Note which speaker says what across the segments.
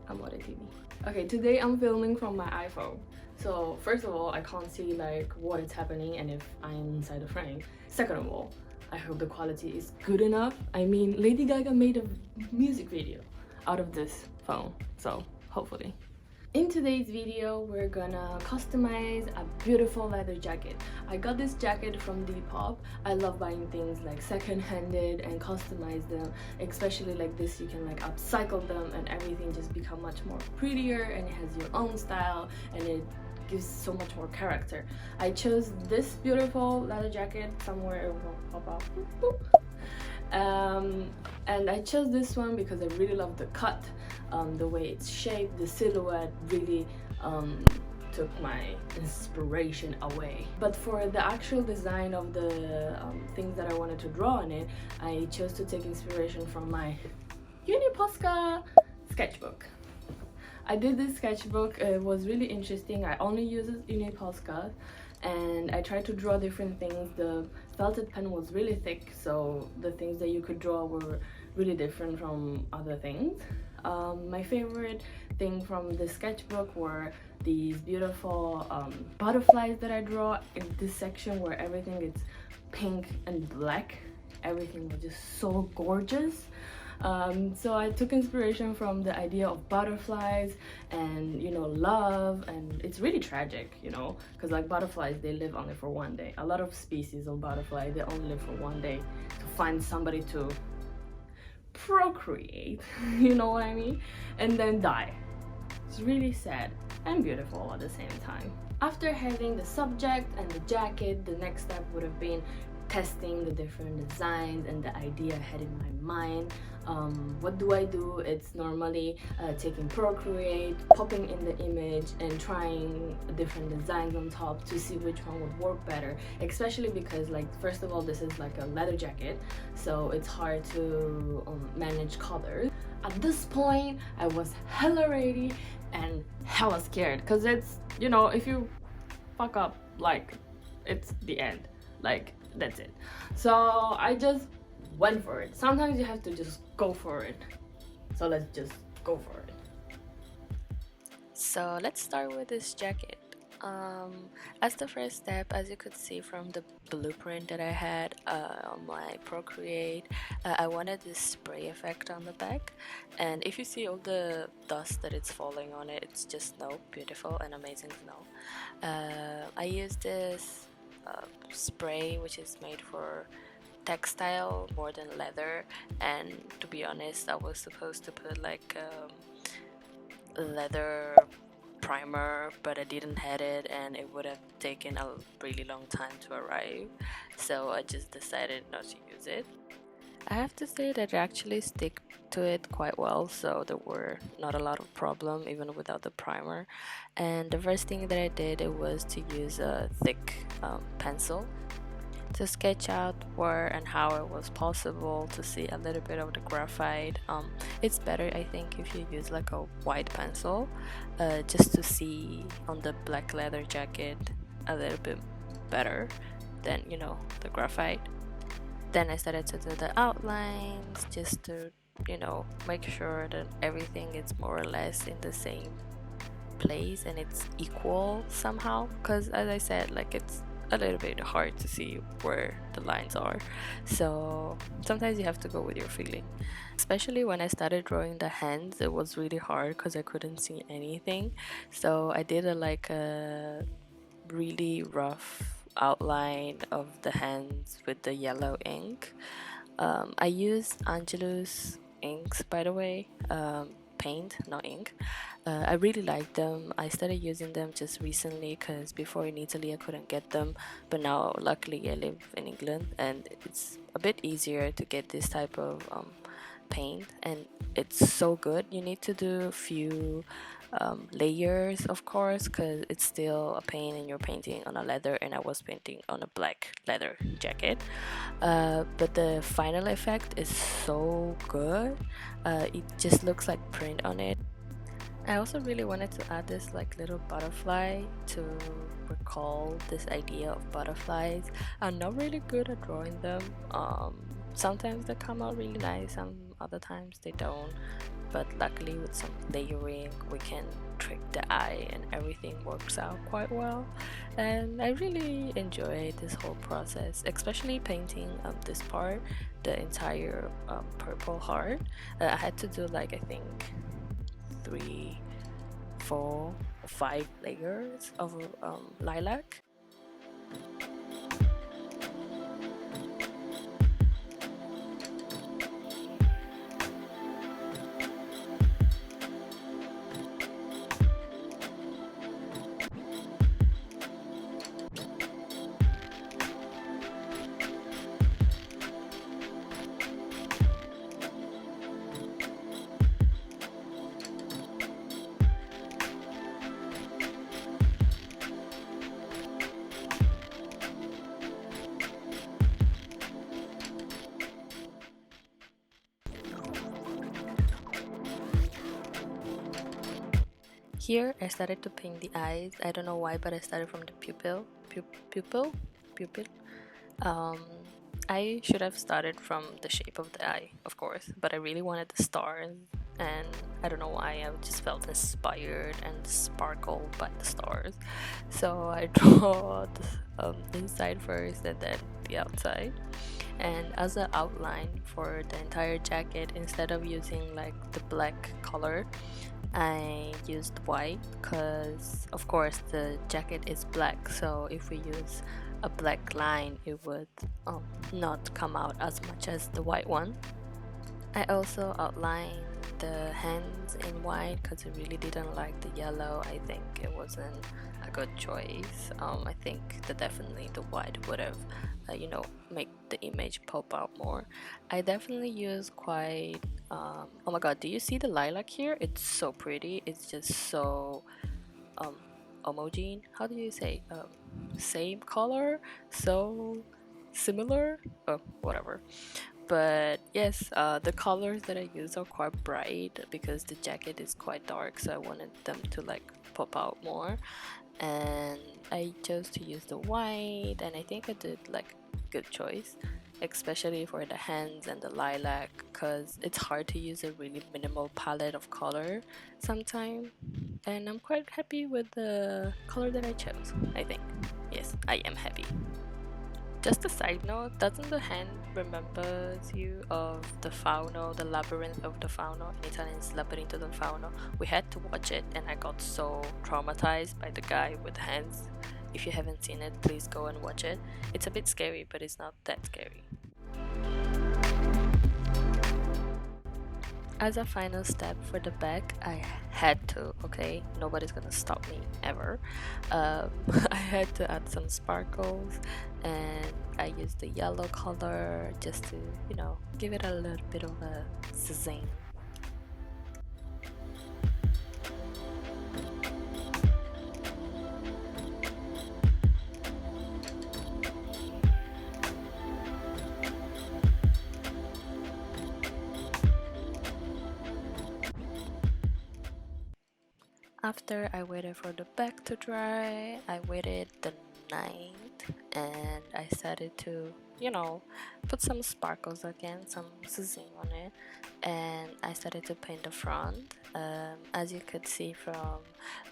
Speaker 1: Amore TV. Okay, today I'm filming from my iPhone. So first of all, I can't see like what is happening and if I'm inside the frame. Second of all, I hope the quality is good enough. I mean, Lady Gaga made a music video out of this phone, so hopefully. In today's video, we're gonna customize a beautiful leather jacket. I got this jacket from Depop. I love buying things like second-handed and customize them, especially like this. You can like upcycle them and everything just become much more prettier, and it has your own style and it gives so much more character. I chose this beautiful leather jacket. Somewhere it will pop out. Boop, boop. And I chose this one because I really love the cut, the way it's shaped, the silhouette really took my inspiration away. But for the actual design of the things that I wanted to draw on it, I chose to take inspiration from my UPCYCLED sketchbook. I did this sketchbook, it was really interesting. I only used UPCYCLED and I tried to draw different things. The felted pen was really thick, so the things that you could draw were really different from other things. My favorite thing from the sketchbook were these beautiful butterflies that I draw in this section where everything is pink and black. Everything was just so gorgeous. So I took inspiration from the idea of butterflies and, you know, love, and it's really tragic, you know, because like butterflies, they live only for one day. A lot of species of butterfly, they only live for one day to find somebody to procreate, you know what I mean, and then die. It's really sad and beautiful at the same time. After having the subject and the jacket, the next step would have been testing the different designs and the idea I had in my mind. What do? It's normally taking Procreate, popping in the image and trying different designs on top to see which one would work better, especially because, like, first of all, this is like a leather jacket, so it's hard to manage colors. At this point, I was hella ready and hella scared because it's, you know, if you fuck up, like, it's the end, like, that's it. So I just went for it. Sometimes you have to just go for it, so let's just go for it.
Speaker 2: So let's start with this jacket. As the first step, as you could see from the blueprint that I had on my Procreate, I wanted this spray effect on the back, and if you see all the dust that it's falling on it, it's just snow, beautiful and amazing snow. I used this spray which is made for textile more than leather, and to be honest, I was supposed to put like a leather primer, but I didn't have it and it would have taken a really long time to arrive, so I just decided not to use it. I have to say that I actually stick to it quite well, so there were not a lot of problem even without the primer. And the first thing that I did, it was to use a thick pencil to sketch out where and how it was possible to see a little bit of the graphite. It's better, I think, if you use like a white pencil, just to see on the black leather jacket a little bit better than, you know, the graphite. Then I started to do the outlines just to, you know, make sure that everything is more or less in the same place and it's equal somehow, because as I said, like, it's a little bit hard to see where the lines are, so sometimes you have to go with your feeling. Especially when I started drawing the hands, it was really hard because I couldn't see anything, so I did a really rough outline of the hands with the yellow ink. I used Angelus inks, by the way, paint, not ink. I really like them. I started using them just recently because before in Italy I couldn't get them, but now luckily I live in England and it's a bit easier to get this type of paint, and it's so good. You need to do a few layers, of course, because it's still a pain and you're painting on a leather, and I was painting on a black leather jacket, but the final effect is so good. It just looks like print on it. I also really wanted to add this like little butterfly to recall this idea of butterflies. I'm not really good at drawing them. Sometimes they come out really nice, some other times they don't. but luckily with some layering we can trick the eye and everything works out quite well. And I really enjoy this whole process, especially painting this part, the entire purple heart. I had to do like I think 3, 4, 5 layers of lilac. Here I started to paint the eyes. I don't know why, but I started from the pupil. Pupil. I should have started from the shape of the eye, of course, but I really wanted the stars, and I don't know why, I just felt inspired and sparkled by the stars. So I draw the inside first and then the outside. And as an outline for the entire jacket, instead of using like the black color, I used white because of course the jacket is black, so if we use a black line it would not come out as much as the white one. I also outlined the hands in white because I really didn't like the yellow. I think it wasn't a good choice. I think that definitely the white would have make the image pop out more. I definitely use quite oh my god, do you see the lilac here? It's so pretty. It's just so homogeneous. How do you say same color, so similar, oh whatever. But yes, the colors that I use are quite bright because the jacket is quite dark, so I wanted them to like pop out more. And I chose to use the white, and I think I did like good choice, especially for the hands and the lilac, because it's hard to use a really minimal palette of color sometimes. And I'm quite happy with the color that I chose. I think, yes, I am happy. Just a side note, doesn't the hand remembers you of the fauno, the labyrinth of the fauno? In Italian it's labirinto del fauno. We had to watch it and I got so traumatized by the guy with hands. If you haven't seen it, please go and watch it. It's a bit scary, but it's not that scary. As a final step for the back, I had to, okay, nobody's gonna stop me ever. I had to add some sparkles, and I used the yellow color just to, give it a little bit of a zing. After I waited for the back to dry, I waited the night and I started to, put some sparkles again, some sizzling on it, and I started to paint the front. As you could see from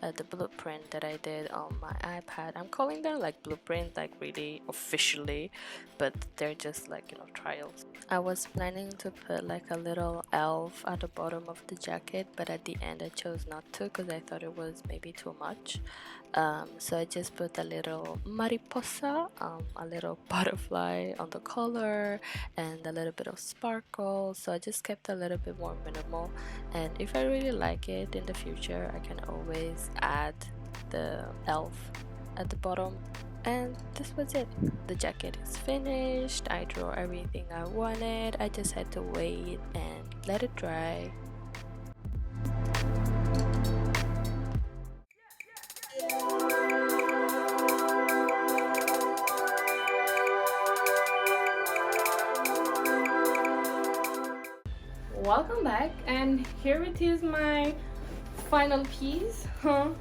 Speaker 2: the blueprint that I did on my iPad, I'm calling them like blueprint, like really officially, but they're just like, trials. I was planning to put like a little elf at the bottom of the jacket, but at the end I chose not to because I thought it was maybe too much. So I just put a little mariposa, a little butterfly on the collar, and a little bit of sparkle. So I just kept a little bit more minimal, and if I really like it in the future I can always add the elf at the bottom. And this was it. The jacket is finished. I drew everything I wanted. I just had to wait and let it dry.
Speaker 1: Welcome back, and here it is, my final piece. You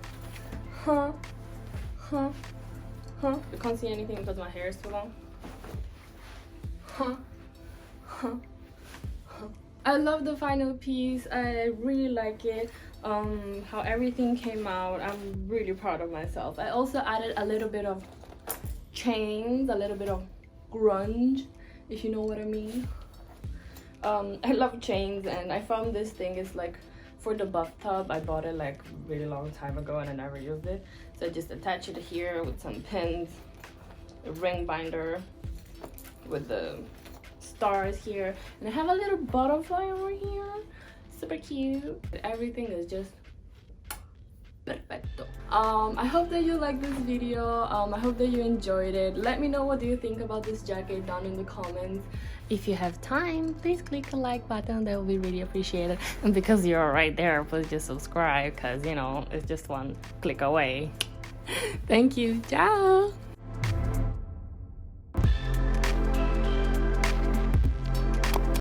Speaker 1: can't see anything because my hair is too long. I love the final piece. I really like it. How everything came out. I'm really proud of myself. I also added a little bit of chains, a little bit of grunge, if you know what I mean. I love chains, and I found this thing is like for the bathtub. I bought it like really long time ago and I never used it, so I just attach it here with some pins, a ring binder with the stars here, and I have a little butterfly over here, super cute. Everything is just perfecto. I hope that you like this video. I hope that you enjoyed it. Let me know what do you think about this jacket down in the comments. If you have time, please click the like button. That would be really appreciated. And because you're right there, please just subscribe, because you know it's just one click away. Thank you. Ciao.